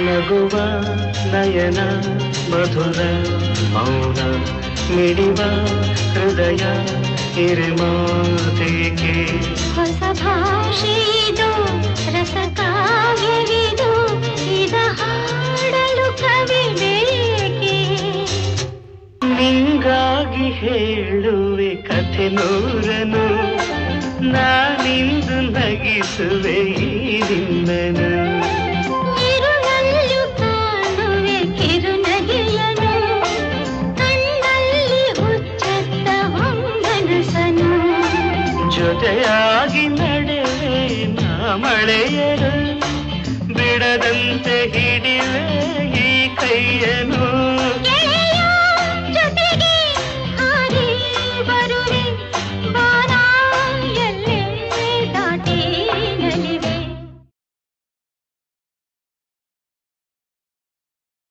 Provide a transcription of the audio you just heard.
ನಗುವ ನಯನ ಮಧುರ ಮೌನ ಮಿಡಿವ ಹೃದಯ ಹಿರಿಮಾತೆಗೆ ಹೊಸ ಭಾಷೆದು ರಸ ಕಾವ್ಯವಿದು ಇದ ಹಾಡಲು ಕವಿ ಬೇಕೆ ನಿಂಗಾಗಿ ಹೇಳುವೆ ಕಥೆ ನೂರನು ನಾನಿಂದು ನಗಿಸುವೆ ಈ ನಿನ್ನನು ಇರುಳಲ್ಲೂ ಕಾಣುವೆ ಕಿರುನಗೆಯನು ಕಣ್ಣಲ್ಲಿ ಹುಚ್ಚತ್ತ ಹೊಂಗನಸನು ಜೊತೆಯಾಗಿ ನಡೆವೆ ನಾ ಮಳೆಯನು ಬಿಡದಂತೆ ಹಿಡಿವೆ ಈ ಕೈಯನು